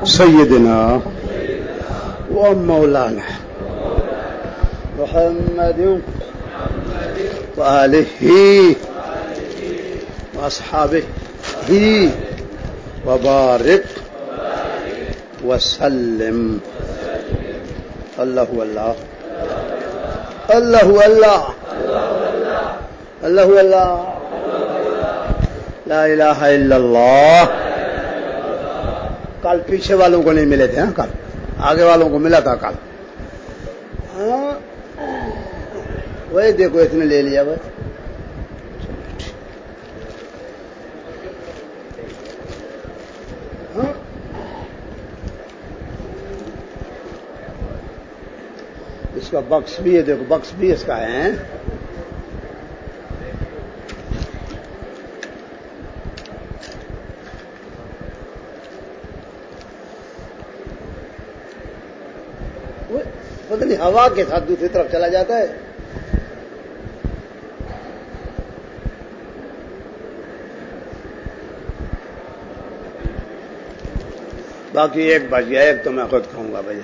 سيدنا ومولانا محمد وآله وأصحابه وبارك وسلم. اللہ اللہ اللہ اللہ اللہ اللہ لا الہ الا اللہ. کل پیچھے والوں کو نہیں ملے تھے، کل آگے والوں کو ملا تھا کل. وہی دیکھو اس نے لے لیا بس. اس کا بکس بھی ہے، دیکھو بکس بھی اس کا ہے. پتہ نہیں ہوا کے ساتھ دوسری طرف چلا جاتا ہے. باقی ایک بج گیا، ایک تو میں خود کھاؤں گا بھائی.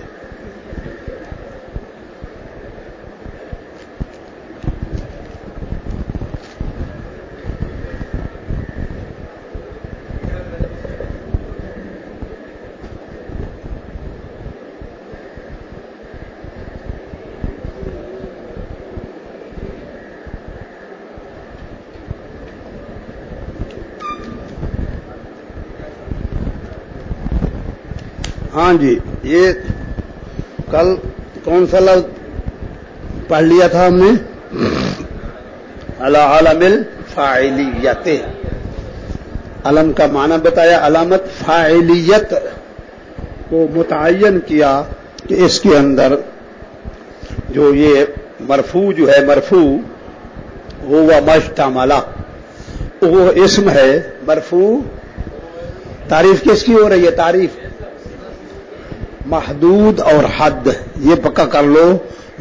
ہاں جی، یہ کل کون سا لفظ پڑھ لیا تھا ہم نے؟ علی عالم الفاعلیت. علم کا معنی بتایا، علامت فاعلیت کو متعین کیا کہ اس کے اندر جو یہ مرفوع جو ہے، مرفوع ہوا مشتملہ، وہ اسم ہے مرفوع. تعریف کس کی ہو رہی ہے؟ تعریف محدود اور حد. یہ پکا کر لو،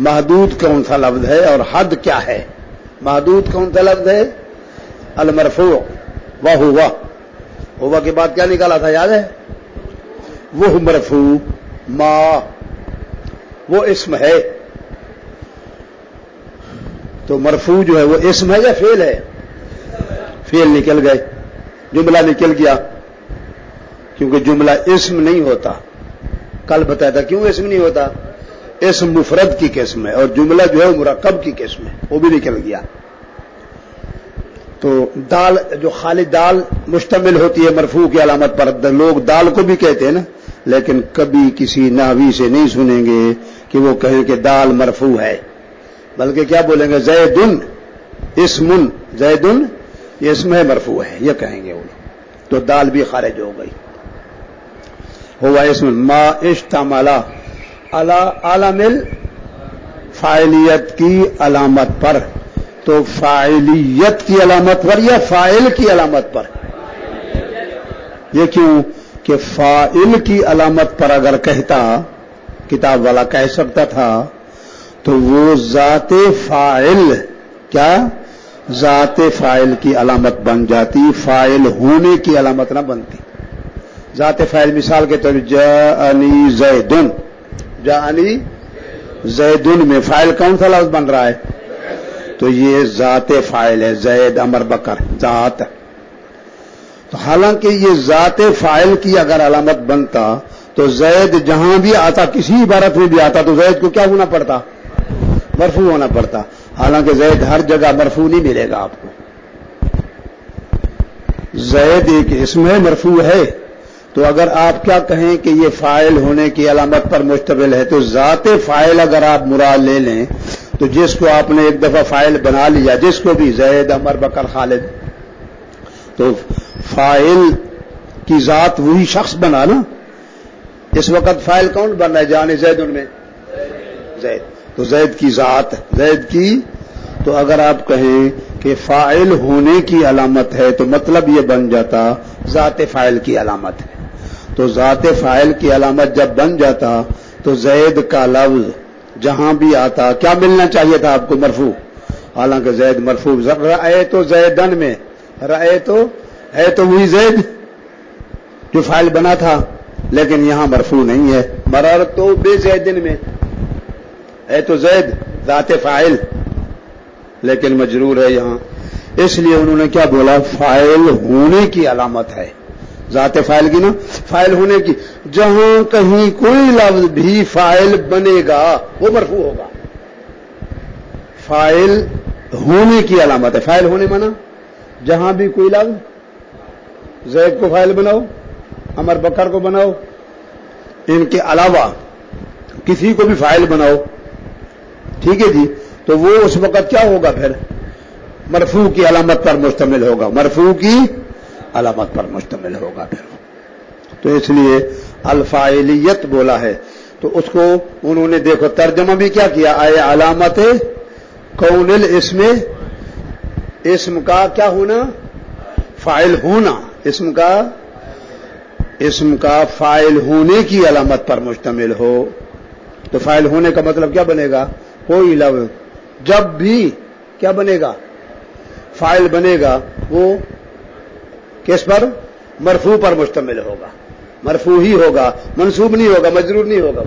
محدود کون سا لفظ ہے اور حد کیا ہے. محدود کون سا لفظ ہے؟ المرفوع. وہو، ہوا کے بعد کیا نکالا تھا یاد ہے؟ وہ مرفوع ما، وہ اسم ہے. تو مرفوع جو ہے وہ اسم ہے یا فعل ہے؟ فعل نکل گئے، جملہ نکل گیا، کیونکہ جملہ اسم نہیں ہوتا. کل بتایا تھا کیوں اسم نہیں ہوتا. اسم مفرد کی قسم ہے اور جملہ جو ہے مرکب کی قسم ہے، وہ بھی نکل گیا. تو دال جو خالی دال مشتمل ہوتی ہے مرفوع کی علامت پر، لوگ دال کو بھی کہتے ہیں نا، لیکن کبھی کسی نحوی سے نہیں سنیں گے کہ وہ کہیں کہ دال مرفوع ہے، بلکہ کیا بولیں گے؟ زیدن اسمن، زیدن یہ اسم ہے مرفوع ہے، یہ کہیں گے وہ. تو دال بھی خارج ہو گئی. ہوا اسم ما اشتمل علی عالم الفاعلیت کی علامت پر. تو فاعلیت کی علامت پر یا فاعل کی علامت پر؟ یہ کیوں کہ فاعل کی علامت پر اگر کہتا، کتاب والا کہہ سکتا تھا، تو وہ ذات فاعل، کیا ذات فاعل کی علامت بن جاتی، فاعل ہونے کی علامت نہ بنتی. ذات فاعل مثال کے طور جاءنی زیدن، جاءنی زیدن میں فاعل کون سا لفظ بن رہا ہے؟ تو یہ ذات فاعل ہے، زید عمر بکر ذات. تو حالانکہ یہ ذات فاعل کی اگر علامت بنتا تو زید جہاں بھی آتا، کسی عبارت میں بھی آتا، تو زید کو کیا ہونا پڑتا؟ مرفوع ہونا پڑتا. حالانکہ زید ہر جگہ مرفوع نہیں ملے گا آپ کو. زید ایک اسم ہے، مرفوع ہے. تو اگر آپ کیا کہیں کہ یہ فاعل ہونے کی علامت پر مشتمل ہے، تو ذات فاعل اگر آپ مراد لے لیں تو جس کو آپ نے ایک دفعہ فاعل بنا لیا، جس کو بھی زید عمر بکر خالد، تو فاعل کی ذات وہی شخص بنا نا. اس وقت فاعل کون بن رہا ہے؟ جانے زید ان میں زید، تو زید کی ذات، زید کی. تو اگر آپ کہیں کہ فاعل ہونے کی علامت ہے تو مطلب یہ بن جاتا ذات فاعل کی علامت ہے. تو ذات فاعل کی علامت جب بن جاتا تو زید کا لفظ جہاں بھی آتا کیا ملنا چاہیے تھا آپ کو؟ مرفوع. حالانکہ زید مرفوع. رأے تو زیدن میں، رأے تو ہے تو وہی زید جو فاعل بنا تھا، لیکن یہاں مرفوع نہیں ہے. مررت بے زیدن میں ہے تو زید ذات فاعل لیکن مجرور ہے یہاں، اس لیے انہوں نے کیا بولا؟ فاعل ہونے کی علامت ہے ذات فاعل کی نا، فاعل ہونے کی. جہاں کہیں کوئی لفظ بھی فاعل بنے گا وہ مرفوع ہوگا. فاعل ہونے کی علامت ہے. فاعل ہونے مانا جہاں بھی کوئی لفظ، زید کو فاعل بناؤ، عمر بکر کو بناؤ، ان کے علاوہ کسی کو بھی فاعل بناؤ، ٹھیک ہے جی، تو وہ اس وقت کیا ہوگا؟ پھر مرفوع کی علامت پر مشتمل ہوگا، مرفوع کی علامت پر مشتمل ہوگا پھر. تو اس لیے الفاعلیت بولا ہے. تو اس کو انہوں نے دیکھو ترجمہ بھی کیا کیا؟ آئے علامت کون الاسم، اسم کا کیا ہونا؟ فاعل ہونا. اسم کا فاعل ہونے کی علامت پر مشتمل ہو. تو فاعل ہونے کا مطلب کیا بنے گا؟ کوئی لفظ جب بھی کیا بنے گا؟ فاعل بنے گا، وہ کس پر؟ مرفوع پر مشتمل ہوگا، مرفوع ہی ہوگا، منصوب نہیں ہوگا، مجرور نہیں ہوگا.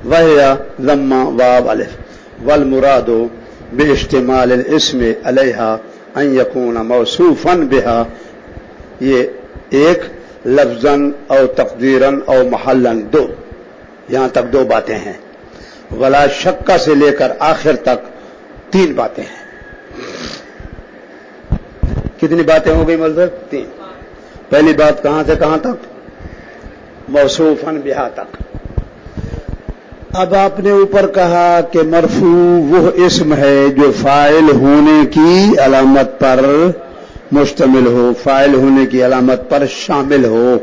وہ ضم واو الف والمراد باستعمال الاسم علیہا ان یکون موصوفا بها، یہ ایک لفظاً او تقدیراً او محلاً، دو یہاں تک دو باتیں ہیں. ولا شکا سے لے کر آخر تک تین باتیں ہیں. کتنی باتیں ہو گئی مطلب؟ تین. پہلی بات کہاں سے کہاں تک؟ موصوفاً بہا تک. اب آپ نے اوپر کہا کہ مرفوع وہ اسم ہے جو فاعل ہونے کی علامت پر مشتمل ہو، فاعل ہونے کی علامت پر شامل ہو.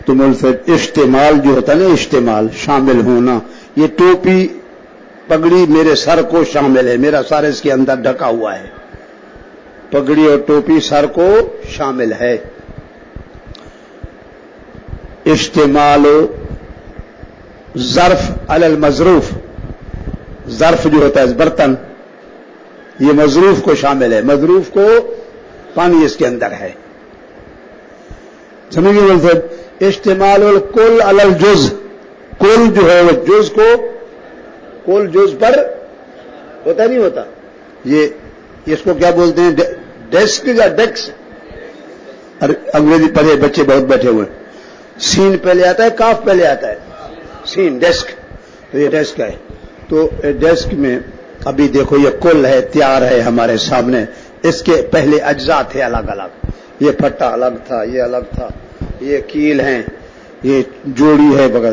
تو ملفظ اشتمال جو ہوتا ہے نا، اشتمال شامل ہونا، یہ ٹوپی پگڑی میرے سر کو شامل ہے، میرا سر اس کے اندر ڈھکا ہوا ہے، پگڑی اور ٹوپی سر کو شامل ہے. اشتمال ظرف علی المظروف، ظرف جو ہوتا ہے برتن، یہ مظروف کو شامل ہے، مظروف کو پانی اس کے اندر ہے. سمجھ گئے مطلب؟ استعمال الکل علی الجز، کل جو ہے وہ جز کو، کل جز پر ہوتا نہیں ہوتا. یہ اس کو کیا بولتے ہیں؟ ڈیسک یا ڈیکس؟ انگریزی پڑھے بچے بہت بیٹھے ہوئے. سین پہلے آتا ہے کاف پہلے آتا ہے؟ سین، ڈیسک. تو یہ ڈیسک ہے. تو ڈیسک میں ابھی دیکھو یہ کل ہے، تیار ہے ہمارے سامنے، اس کے پہلے اجزاء تھے الگ الگ، یہ پھٹا الگ تھا، یہ الگ تھا، یہ کیل ہیں، یہ جوڑی ہے بغیر.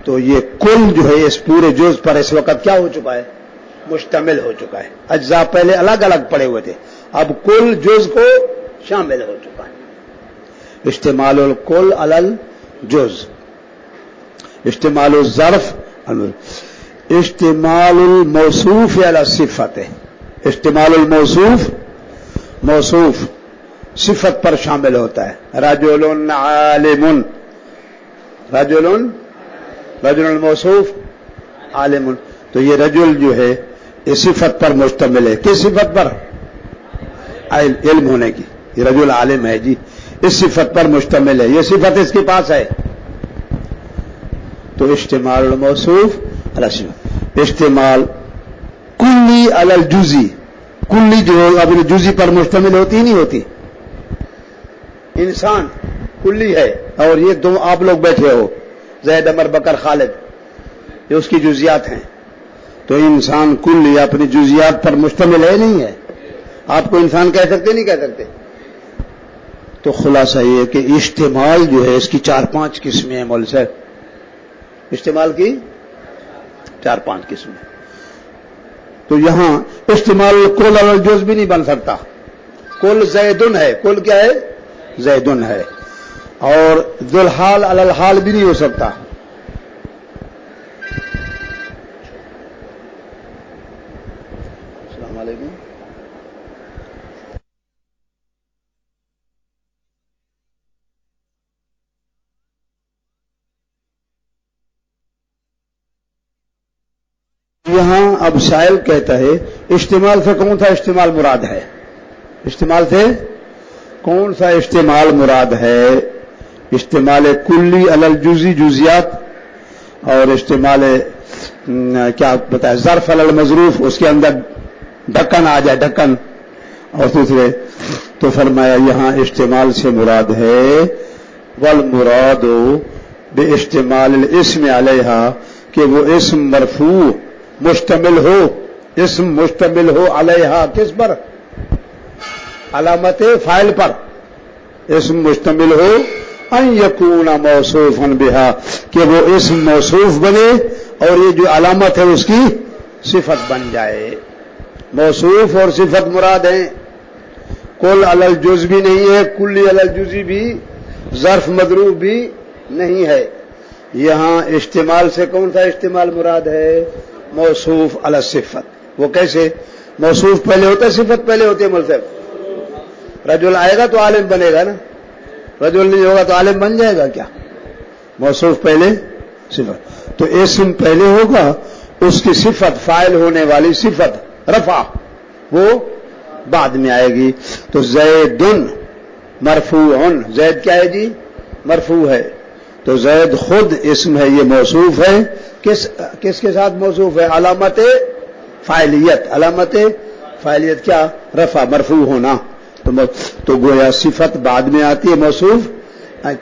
تو یہ کل جو ہے اس پورے جز پر اس وقت کیا ہو چکا ہے؟ مشتمل ہو چکا ہے. اجزاء پہلے الگ الگ پڑے ہوئے تھے، اب کل جز کو شامل ہو چکا ہے. استعمال الکل علی الجز، استعمال الظرف، استعمال الموصوف علی الصفت، استعمال الموصوف، موصوف صفت پر شامل ہوتا ہے. رجل عالم، رجل، رجل الموصوف عالم. تو یہ رجل جو ہے یہ صفت پر مشتمل ہے. کس صفت پر؟ علم ہونے کی. یہ رجل عالم ہے جی، اس صفت پر مشتمل ہے، یہ صفت اس کے پاس ہے. تو استعمال الموصوف علی الصفت، استعمال کلی علی الجزی، کلی جو اپنے جزی پر مشتمل ہوتی نہیں ہوتی. انسان کلی ہے اور یہ دو آپ لوگ بیٹھے ہو، زید، عمر، بکر، خالد، یہ اس کی جزیات ہیں. تو انسان کلی اپنی جزیات پر مشتمل ہے نہیں ہے؟ آپ کو انسان کہہ سکتے نہیں کہہ سکتے؟ تو خلاصہ یہ کہ اشتمال جو ہے اس کی 4-5 قسمیں ہیں مول صاحب. استعمال کی 4-5 قسمیں. تو یہاں استعمال کل علی الجز بھی نہیں بن سکتا. کل زیدن ہے، کل کیا ہے؟ زیدن ہے. اور ذوالحال علی الحال بھی نہیں ہو سکتا. السلام علیکم. یہاں اب شاعر کہتا ہے استعمال سے کون سا استعمال مراد ہے؟ استعمال سے کون سا استعمال مراد ہے؟ استعمال کلی علی الجزئی جزیات اور استعمال کیا بتایا ظرف علی المظروف، اس کے اندر ڈھکن آ جائے ڈھکن، اور دوسرے تو فرمایا یہاں استعمال سے مراد ہے والمراد باستعمال الاسم علیہا کہ وہ اسم مرفوع مشتمل ہو، اسم مشتمل ہو علیہا کس پر؟ علامت فاعل پر، اسم مشتمل ہو ان یکون موصوفا بہا کہ وہ اسم موصوف بنے اور یہ جو علامت ہے اس کی صفت بن جائے۔ موصوف اور صفت مراد ہیں، کل علی الجز بھی نہیں ہے، کلی علی الجزئی بھی، ظرف مضروف بھی نہیں ہے۔ یہاں استعمال سے کون سا استعمال مراد ہے؟ موصوف علی الصفت۔ وہ کیسے؟ موصوف پہلے ہوتا ہے صفت پہلے ہوتی ہے؟ ملصف رجل آئے گا تو عالم بنے گا نا، رجل نہیں ہوگا تو عالم بن جائے گا کیا؟ موصوف پہلے صفت، تو اسم پہلے ہوگا، اس کی صفت فاعل ہونے والی صفت رفع وہ بعد میں آئے گی۔ تو زید مرفوع، زید کیا ہے جی؟ مرفوع ہے، تو زید خود اسم ہے، یہ موصوف ہے، کس کے ساتھ موصوف ہے؟ علامت فاعلیت، علامت فاعلیت کیا؟ رفع، مرفوع ہونا، تو گویا صفت بعد میں آتی ہے موصوف،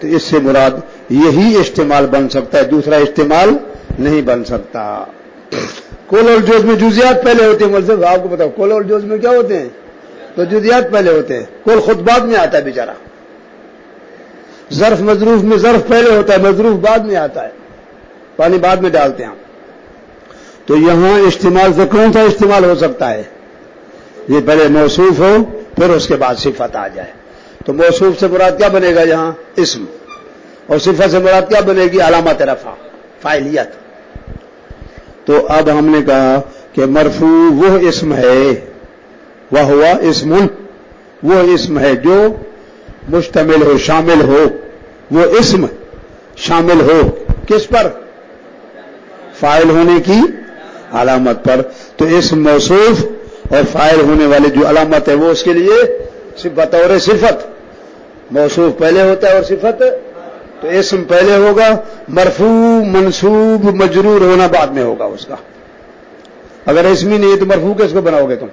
تو اس سے مراد یہی استعمال بن سکتا ہے، دوسرا استعمال نہیں بن سکتا۔ کل اور جز میں جزیات پہلے ہوتے ہیں، ملصف آپ کو بتاؤ کل اور جز میں کیا ہوتے ہیں؟ تو جزیات پہلے ہوتے ہیں، کل خود بعد میں آتا ہے بیچارہ۔ ظرف مظروف میں ظرف پہلے ہوتا ہے، مظروف بعد میں آتا ہے، پانی بعد میں ڈالتے ہیں ہم۔ تو یہاں استعمال سے کون سا استعمال ہو سکتا ہے؟ یہ پہلے موصوف ہو پھر اس کے بعد صفت آ جائے، تو موصوف سے مراد کیا بنے گا یہاں؟ اسم، اور صفت سے مراد کیا بنے گی؟ علامت رفع، فاعلیت۔ تو اب ہم نے کہا کہ مرفوع وہ اسم ہے، وہ ہوا اسم، وہ اسم ہے جو مشتمل ہو، شامل ہو، وہ اسم شامل ہو کس پر؟ فاعل ہونے کی علامت پر۔ تو اسم موصوف اور فاعل ہونے والی جو علامت ہے وہ اس کے لیے بطور صفت، موصوف پہلے ہوتا ہے اور صفت، تو اسم پہلے ہوگا، مرفوع منصوب مجرور ہونا بعد میں ہوگا اس کا۔ اگر اسم ہی نہیں ہے تو مرفوع کس کو بناؤ گے تم؟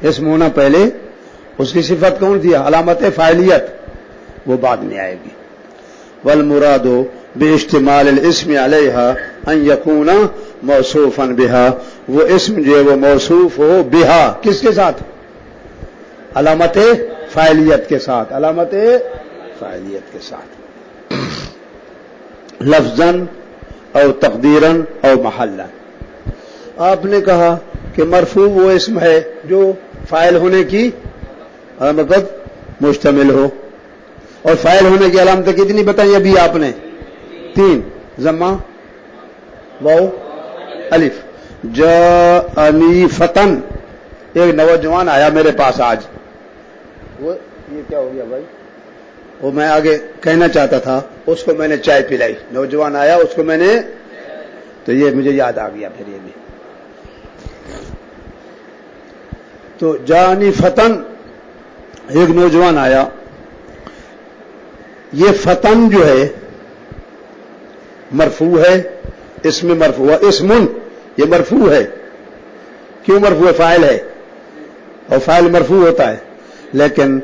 اسم ہونا پہلے، اس کی صفت کون تھی؟ علامت فاعلیت، وہ بعد میں آئے گی۔ والمراد باستعمال الاسم علیہا ان یکون موصوفا بہا، وہ اسم جو ہے وہ موصوف ہو بہا کس کے ساتھ؟ علامت فاعلیت کے ساتھ، علامت فاعلیت کے ساتھ، لفظاً او تقدیراً او محلاً۔ آپ نے کہا کہ مرفوع وہ اسم ہے جو فاعل ہونے کی علامت مشتمل ہو، اور فاعل ہونے کی علامتیں کتنی بتائیں ابھی آپ نے؟ 3، ضمہ، واو، الف۔ جاءنی فتن، ایک نوجوان آیا میرے پاس آج، وہ یہ کیا ہو گیا بھائی؟ وہ میں آگے کہنا چاہتا تھا، اس کو میں نے چائے پلائی، نوجوان آیا اس کو میں نے، تو یہ مجھے یاد آ گیا پھر یہ بھی۔ تو جاءنی فتن، ایک نوجوان آیا، یہ فتن جو ہے مرفوع ہے، اس میں مرفوع ہے، اسمن یہ مرفوع ہے، کیوں مرفوع ہے؟ فاعل ہے، اور فاعل مرفوع ہوتا ہے، لیکن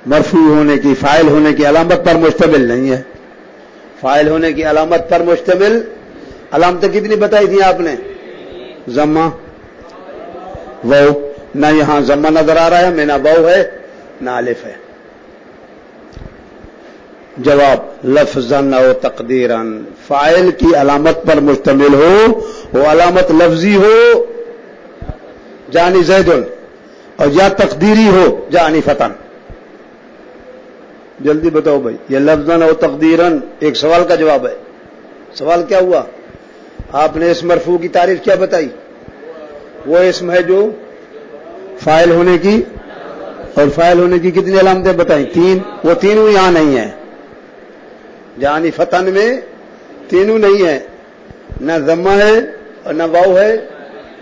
مرفوع ہونے کی، فاعل ہونے کی علامت پر مشتمل نہیں ہے، فاعل ہونے کی علامت پر مشتمل، علامتیں کتنی بتائی تھیں آپ نے؟ ضمہ، واو، نہ یہاں ضمہ نظر آ رہا ہے، میں نہ واو ہے نہ الف ہے۔ جواب لفظاً او تقدیراً، فاعل کی علامت پر مشتمل ہو، وہ علامت لفظی ہو جانی زیدن، اور یا تقدیری ہو جانی فتن۔ جلدی بتاؤ بھائی، یہ لفظاً او تقدیراً ایک سوال کا جواب ہے۔ سوال کیا ہوا؟ آپ نے اس مرفوع کی تعریف کیا بتائی؟ وہ اسم ہے جو فاعل ہونے کی، اور فاعل ہونے کی کتنی علامتیں بتائیں؟ 3، وہ تینوں یہاں نہیں ہیں، جانی فتن میں تینوں نہیں ہیں، نہ ضمہ ہے اور نہ واو ہے۔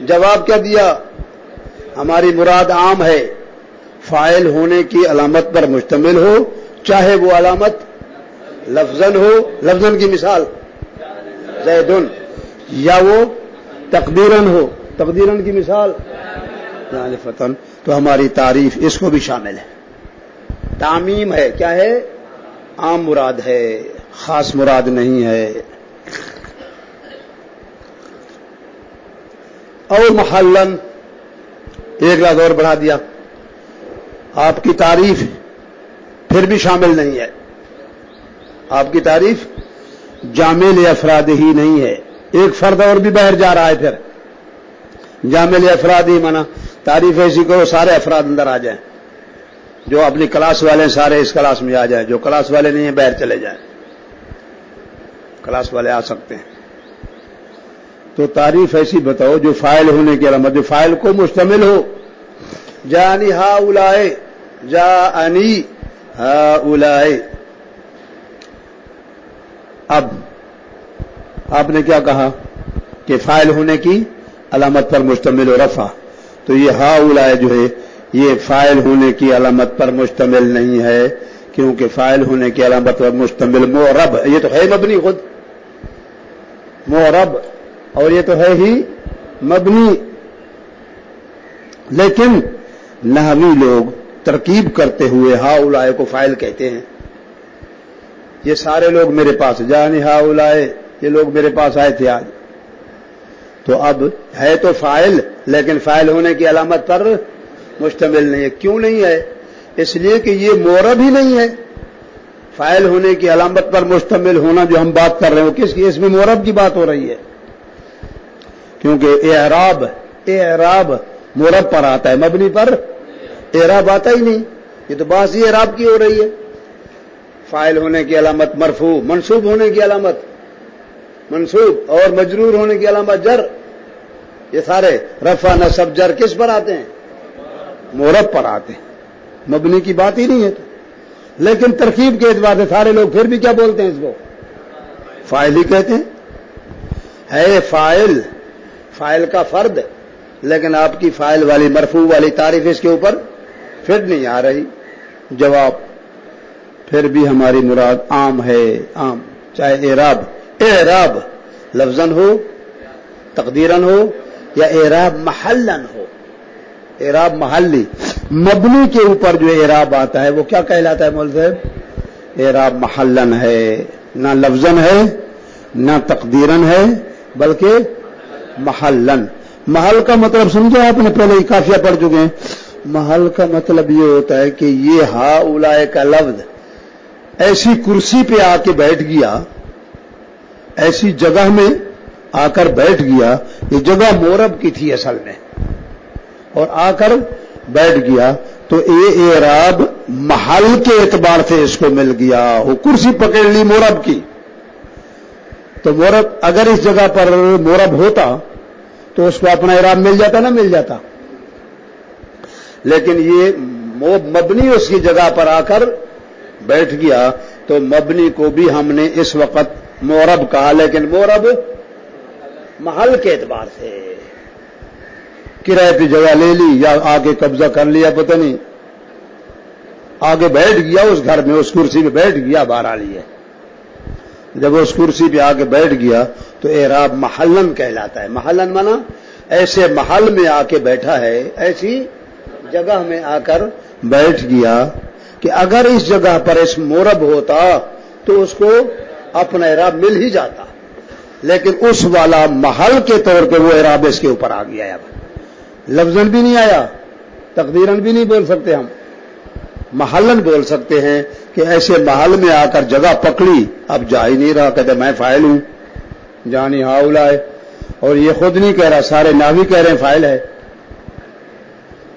جواب کیا دیا؟ ہماری مراد عام ہے، فاعل ہونے کی علامت پر مشتمل ہو، چاہے وہ علامت لفظاً ہو، لفظاً کی مثال زیدن، یا وہ تقدیراً ہو، تقدیراً کی مثال فتن، تو ہماری تعریف اس کو بھی شامل ہے۔ تعمیم ہے، کیا ہے؟ عام مراد ہے، خاص مراد نہیں ہے۔ اور محلن، ایک لفظ اور بڑھا دیا، آپ کی تعریف پھر بھی شامل نہیں ہے، آپ کی تعریف جامع افراد ہی نہیں ہے، ایک فرد اور بھی باہر جا رہا ہے۔ پھر جامع افراد ہی مانا تعریف ایسی کرو سارے افراد اندر آ جائیں، جو اپنی کلاس والے سارے اس کلاس میں آ جائیں، جو کلاس والے نہیں ہیں باہر چلے جائیں، کلاس والے آ سکتے ہیں۔ تو تعریف ایسی بتاؤ جو فاعل ہونے کی علامت، جو فاعل کو مشتمل ہو۔ جانی ہاؤلائے، جانی ہاؤلائے۔ اب آپ نے کیا کہا کہ فاعل ہونے کی علامت پر مشتمل ہو، رفع، تو یہ ہاؤلائے جو ہے یہ فاعل ہونے کی علامت پر مشتمل نہیں ہے، کیونکہ فاعل ہونے کی علامت پر مشتمل معرب، یہ تو ہے مبنی خود معرب، اور یہ تو ہے ہی مبنی، لیکن نحوی لوگ ترکیب کرتے ہوئے ہاؤلائے کو فاعل کہتے ہیں۔ یہ سارے لوگ میرے پاس، جانی ہاؤلائے، یہ لوگ میرے پاس آئے تھے آج، تو اب ہے تو فاعل لیکن فاعل ہونے کی علامت پر مشتمل نہیں ہے۔ کیوں نہیں ہے؟ اس لیے کہ یہ معرب ہی نہیں ہے۔ فاعل ہونے کی علامت پر مشتمل ہونا جو ہم بات کر رہے ہیں کس کی؟ اس میں معرب کی بات ہو رہی ہے، کیونکہ اعراب معرب پر آتا ہے، مبنی پر اعراب آتا ہی نہیں، یہ تو بات ہی اعراب کی ہو رہی ہے۔ فاعل ہونے کی علامت مرفوع، منصوب ہونے کی علامت منصوب، اور مجرور ہونے کی علامت جر، یہ سارے رفع نصب جر کس پر آتے ہیں؟ معرب پر آتے ہیں، مبنی کی بات ہی نہیں ہے۔ لیکن ترکیب کے اعتبار سے سارے لوگ پھر بھی کیا بولتے ہیں؟ اس کو فاعل ہی کہتے ہیں۔ ہے فاعل کا فرد، لیکن آپ کی فاعل والی مرفوع والی تعریف اس کے اوپر پھر نہیں آ رہی۔ جواب، پھر بھی ہماری مراد عام ہے، عام، چاہے اعراب لفظاً ہو، تقدیراً ہو، یا اعراب محلاً ہو۔ اعراب محلی، مبنی کے اوپر جو اعراب آتا ہے وہ کیا کہلاتا ہے مول صاحب؟ اعراب محلاً ہے، نہ لفظاً ہے نہ تقدیراً ہے، بلکہ محلاً۔ محل کا مطلب سمجھے آپ نے؟ پہلے ہی کافیہ پڑھ چکے ہیں۔ محل کا مطلب یہ ہوتا ہے کہ یہ ہاؤلائے کا لفظ ایسی کرسی پہ آ کے بیٹھ گیا، ایسی جگہ میں آ کر بیٹھ گیا، یہ جگہ معرب کی تھی اصل میں، اور آ کر بیٹھ گیا، تو یہ اعراب محل کے اعتبار سے اس کو مل گیا، وہ کرسی پکڑ لی معرب کی۔ تو معرب اگر اس جگہ پر معرب ہوتا تو اس کو اپنا اعراب مل جاتا نہ مل جاتا، لیکن یہ مبنی اس کی جگہ پر آ کر بیٹھ گیا، تو مبنی کو بھی ہم نے اس وقت معرب کہا، لیکن معرب محل کے اعتبار سے کرائے پہ جگہ لے لی یا آگے قبضہ کر لیا، پتہ نہیں، آگے بیٹھ گیا اس گھر میں، اس کرسی پہ بیٹھ گیا، باہر آ لی ہے۔ جب اس کرسی پہ آگے بیٹھ گیا تو اعراب محلن کہلاتا ہے۔ محلن مانا ایسے محل میں آ کے بیٹھا ہے، ایسی جگہ میں آ کر بیٹھ گیا کہ اگر اس جگہ پر اس معرب ہوتا تو اس کو اپنا اعراب مل ہی جاتا، لیکن اس والا محل کے طور پہ وہ اعراب اس کے اوپر آ گیا ہے۔ اب لفظاً بھی نہیں آیا، تقدیراً بھی نہیں بول سکتے ہم، محلن بول سکتے ہیں کہ ایسے محل میں آ کر جگہ پکڑی، اب جا ہی نہیں رہا، کہتے میں فاعل ہوں، جانی ہاؤلائے، اور یہ خود نہیں کہہ رہا، سارے ناوی کہہ رہے ہیں فاعل ہے۔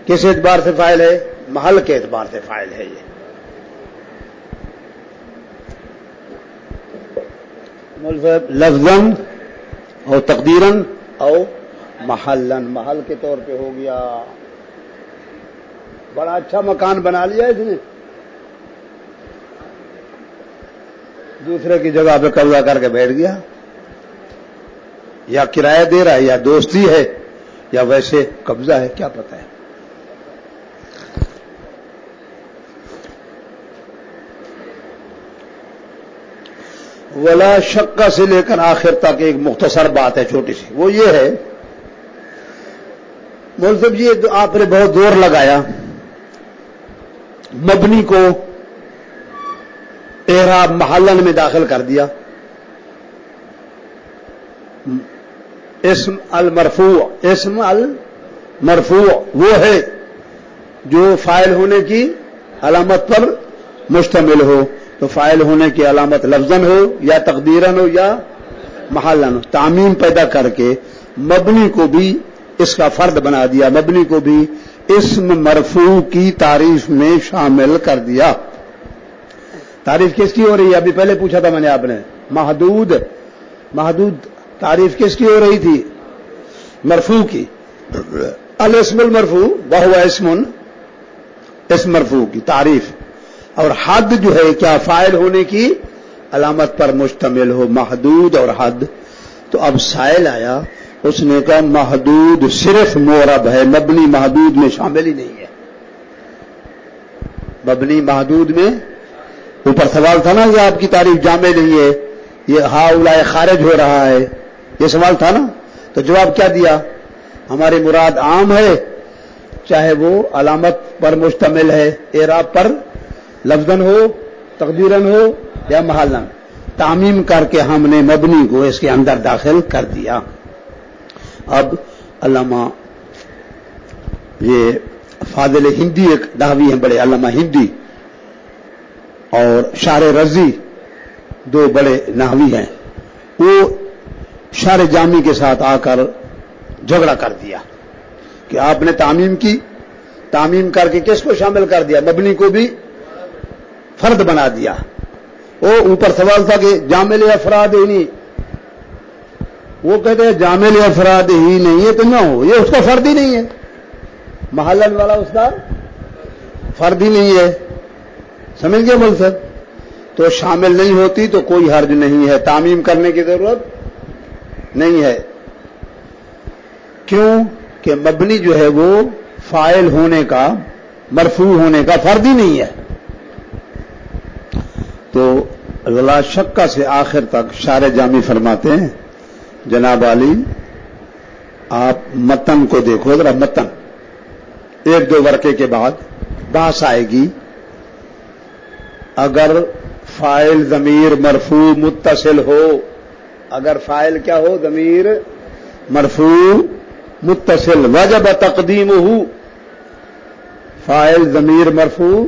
کس اعتبار سے فاعل ہے؟ محل کے اعتبار سے فاعل ہے یہ۔ لفظاً اور تقدیراً اور محلن، محل کے طور پہ ہو گیا۔ بڑا اچھا مکان بنا لیا اس نے، دوسرے کی جگہ پہ قبضہ کر کے بیٹھ گیا، یا کرایہ دے رہا ہے یا دوستی ہے یا ویسے قبضہ ہے، کیا پتہ ہے۔ ولا شکا سے لے کر آخر تک ایک مختصر بات ہے چھوٹی سی، وہ یہ ہے مولوی صاحب یہ تو آپ نے بہت زور لگایا مبنی کو اعراب محلن میں داخل کر دیا، اسم المرفوع وہ ہے جو فاعل ہونے کی علامت پر مشتمل ہو، تو فاعل ہونے کی علامت لفظاً ہو یا تقدیراً ہو یا محلاً ہو، تعمیم پیدا کر کے مبنی کو بھی اس کا فرد بنا دیا، مبنی کو بھی اسم مرفوع کی تعریف میں شامل کر دیا۔ تعریف کس کی ہو رہی ہے؟ ابھی پہلے پوچھا تھا میں نے آپ نے، محدود تعریف کس کی ہو رہی تھی؟ مرفوع کی۔ الاسم المرفوع وہو اسم مرفوع کی تعریف، اور حد جو ہے کیا فاعل ہونے کی علامت پر مشتمل ہو، محدود اور حد۔ تو اب سائل آیا، اس نے کہا محدود صرف معرب ہے، مبنی محدود میں شامل ہی نہیں ہے۔ مبنی محدود میں اوپر سوال تھا نا یہ آپ کی تعریف جامع نہیں ہے، یہ ہاؤلائے خارج ہو رہا ہے، یہ سوال تھا نا، تو جواب کیا دیا؟ ہماری مراد عام ہے، چاہے وہ علامت پر مشتمل ہے، اعراب پر لفظاً ہو، تقدیراً ہو یا محلاً، تعمیم کر کے ہم نے مبنی کو اس کے اندر داخل کر دیا۔ اب علامہ یہ فاضل ہندی ایک نحوی ہیں بڑے، علامہ ہندی اور شارح رضی دو بڑے نحوی ہیں، وہ شارح جامی کے ساتھ آ کر جھگڑا کر دیا کہ آپ نے تعمیم کی، تعمیم کر کے کس کو شامل کر دیا؟ مبنی کو بھی فرد بنا دیا۔ وہ اوپر سوال تھا کہ جامل افراد ہی نہیں، وہ کہتے ہیں جامل افراد ہی نہیں ہے تو نہ ہو، یہ اس کا فرد ہی نہیں ہے، محلن والا اس کا فرد ہی نہیں ہے، سمجھ گئے بول سر؟ تو شامل نہیں ہوتی تو کوئی حرج نہیں ہے، تعمیم کرنے کی ضرورت نہیں ہے۔ کیوں کہ مبنی جو ہے وہ فاعل ہونے کا، مرفوع ہونے کا فرد ہی نہیں ہے۔ تو لا شکا سے آخر تک شارح جامی فرماتے ہیں جناب علی آپ متن کو دیکھو ذرا، متن ایک دو ورقے کے بعد بحث آئے گی، اگر فاعل ضمیر مرفوع متصل ہو، اگر فاعل کیا ہو؟ ضمیر مرفوع متصل، وجب تقدیمہ، فاعل ضمیر مرفوع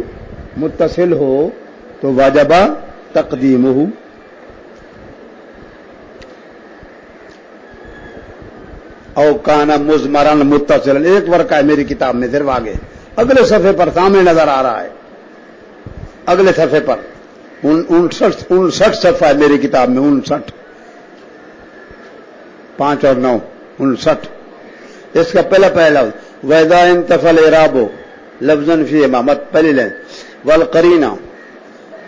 متصل ہو تو واجب تقدیمہ۔ او کانا مضمرن متصل، ایک ورقہ ہے میری کتاب میں، صرف آگے اگلے صفحے پر سامنے نظر آ رہا ہے، اگلے صفحے پر 59 صفحہ ہے میری کتاب میں، 59 5 اور 9 59۔ اس کا پہلا لفظ وَإِذَا انتفى الْإِعْرَابُ لفظاً فِي امامت، پہلی لائن والقرینہ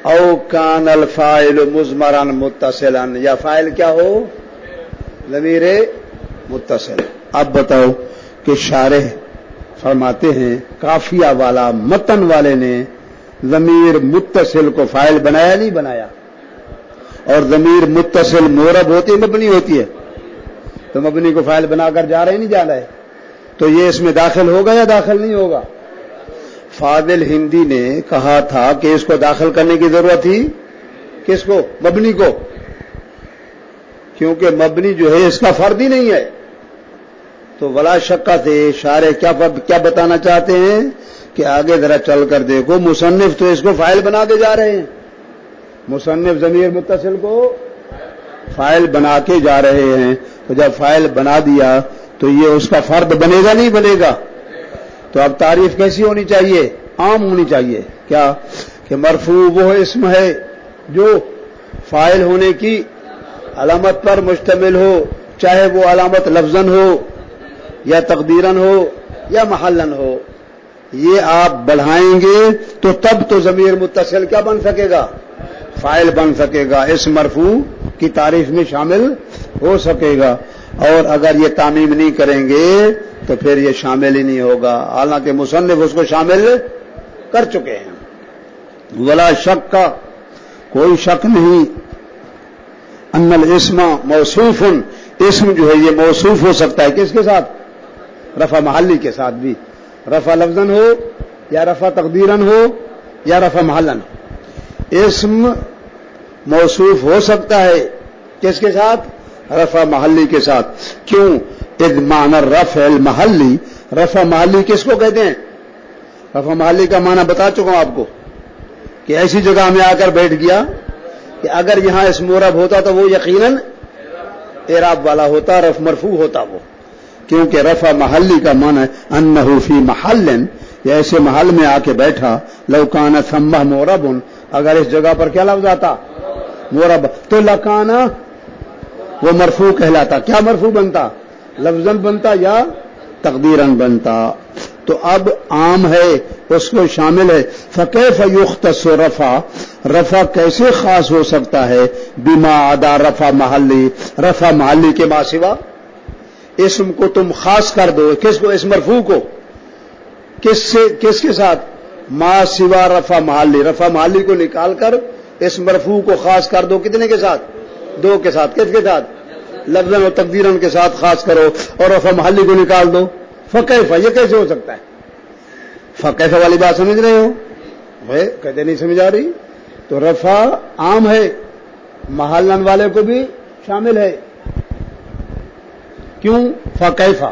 او کان الفاعل مضمرا متصلا، یا فاعل کیا ہو؟ ضمیر متصل۔ اب بتاؤ کہ شارح فرماتے ہیں کافیہ والا متن والے نے ضمیر متصل کو فاعل بنایا نہیں بنایا؟ اور ضمیر متصل معرب ہوتی ہے مبنی ہوتی ہے، تو مبنی کو فاعل بنا کر جا رہے نہیں جا رہے، تو یہ اس میں داخل ہوگا یا داخل نہیں ہوگا؟ فاضل ہندی نے کہا تھا کہ اس کو داخل کرنے کی ضرورت تھی، کس کو؟ مبنی کو، کیونکہ مبنی جو ہے اس کا فرد ہی نہیں ہے۔ تو ولا شکا سے شارح کیا بتانا چاہتے ہیں کہ آگے ذرا چل کر دیکھو، مصنف تو اس کو فاعل بنا کے جا رہے ہیں، مصنف ضمیر متصل کو فاعل بنا کے جا رہے ہیں، تو جب فاعل بنا دیا تو یہ اس کا فرد بنے گا نہیں بنے گا؟ تو اب تعریف کیسی ہونی چاہیے؟ عام ہونی چاہیے، کیا کہ مرفوع وہ اسم ہے جو فاعل ہونے کی علامت پر مشتمل ہو، چاہے وہ علامت لفظاً ہو یا تقدیراً ہو یا محلاً ہو۔ یہ آپ بڑھائیں گے تو تب تو ضمیر متصل کیا بن سکے گا؟ فاعل بن سکے گا، اسم مرفوع کی تعریف میں شامل ہو سکے گا، اور اگر یہ تعمیم نہیں کریں گے تو پھر یہ شامل ہی نہیں ہوگا، حالانکہ مصنف اس کو شامل کر چکے ہیں۔ ولا شک کا کوئی شک نہیں ان الاسم موصوف، اسم جو ہے یہ موصوف ہو سکتا ہے کس کے ساتھ؟ رفع محلی کے ساتھ بھی، رفع لفظاً ہو یا رفع تقدیراً ہو یا رفع محلاً ہو، اسم موصوف ہو سکتا ہے کس کے ساتھ؟ رفع محلی کے ساتھ۔ کیوں؟ اذ معنی الرفع المحلی، رفع محلی کس کو کہتے ہیں؟ رفع محلی کا معنی بتا چکا ہوں آپ کو کہ ایسی جگہ میں آ کر بیٹھ گیا کہ اگر یہاں اسم معرب ہوتا تو وہ یقیناً اعراب والا ہوتا، رفع مرفوع ہوتا وہ، کیونکہ رفع محلی کا معنی ہے انہ فی محل، یا ایسے محل میں آ کے بیٹھا، لو کان ثمہ معرب، اگر اس جگہ پر کیا لفظ آتا؟ معرب، تو لکانا وہ مرفوع کہلاتا۔ کیا مرفوع بنتا؟ لفظاً بنتا یا تقدیراً بنتا۔ تو اب عام ہے، اس کو شامل ہے۔ فکیف یختص رفع، رفع کیسے خاص ہو سکتا ہے؟ بما عدا رفع محلی، رفع محلی کے ما سوا، اسم کو تم خاص کر دو، کس کو؟ اس مرفوع کو، کس کے ساتھ؟ ما سوا رفع محلی، رفع محلی کو نکال کر اس مرفوع کو خاص کر دو، کتنے کے ساتھ؟ دو کے ساتھ۔ کس کے ساتھ؟ لفظاً و تقدیراً کے ساتھ خاص کرو، اور رفع محلی کو نکال دو۔ فکیف، یہ کیسے ہو سکتا ہے؟ فکیف والی بات سمجھ رہے ہو؟ کہتے نہیں سمجھ آ رہی؟ تو رفع عام ہے، محلن والے کو بھی شامل ہے۔ کیوں؟ فکیف،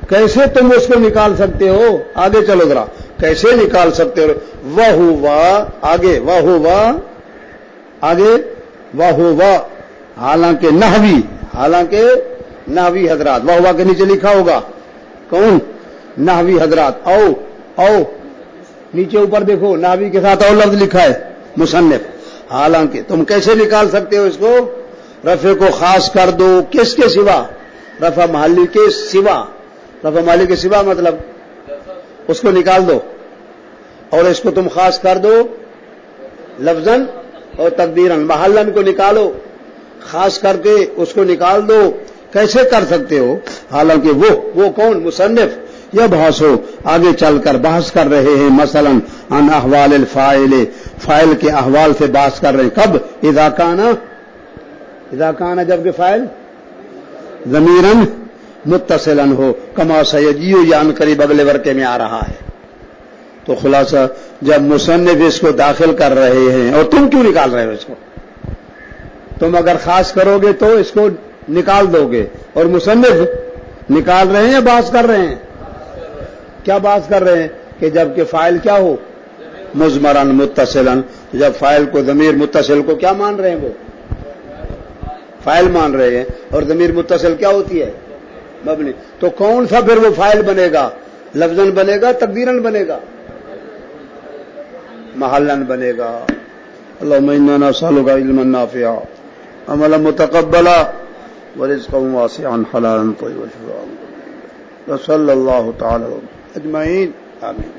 کیسے تم اس کو نکال سکتے ہو؟ آگے چلو ذرا، کیسے نکال سکتے ہو؟ وہوا، آگے وہوا، آگے وہوا، حالانکہ نحوی حضرات، وہوا کے نیچے لکھا ہوگا کون؟ نحوی حضرات، او نیچے اوپر دیکھو، نحوی کے ساتھ او لفظ لکھا ہے مصنف۔ حالانکہ تم کیسے نکال سکتے ہو اس کو؟ رفع کو خاص کر دو، کس کے سوا؟ رفع محلی کے سوا، رفع محلی کے سوا مطلب اس کو نکال دو، اور اس کو تم خاص کر دو لفظاً اور تقدیراً، محلن کو نکالو، خاص کر کے اس کو نکال دو۔ کیسے کر سکتے ہو؟ حالانکہ وہ کون؟ مصنف یا بحث ہو، آگے چل کر بحث کر رہے ہیں، مثلا عن احوال الفاعل، فاعل کے احوال سے بحث کر رہے ہیں۔ کب؟ اذا کان جبکہ فاعل ضمیراً متصلاً ہو، کما سیجی، یا ان قریب اگلے ورقے میں آ رہا ہے۔ تو خلاصہ، جب مصنف اس کو داخل کر رہے ہیں، اور تم کیوں نکال رہے ہو اس کو؟ تم اگر خاص کرو گے تو اس کو نکال دو گے، اور مصنف نکال رہے ہیں یا بحث کر رہے ہیں؟ کیا بحث کر رہے ہیں؟ کہ جب کہ فاعل کیا ہو؟ مضمراً متصلاً، جب فاعل کو ضمیر متصل کو کیا مان رہے ہیں؟ وہ فاعل مان رہے ہیں، اور ضمیر متصل کیا ہوتی ہے؟ مبنی۔ تو کون سا پھر وہ فاعل بنے گا؟ لفظاً بنے گا، تقدیراً بنے گا، محلاً بنے گا۔ اللهم انا نسألك علما نافعا عملا متقبلا ورزقا واسعا حلالا طيبا وصلى الله تعالى اجمعين آمين۔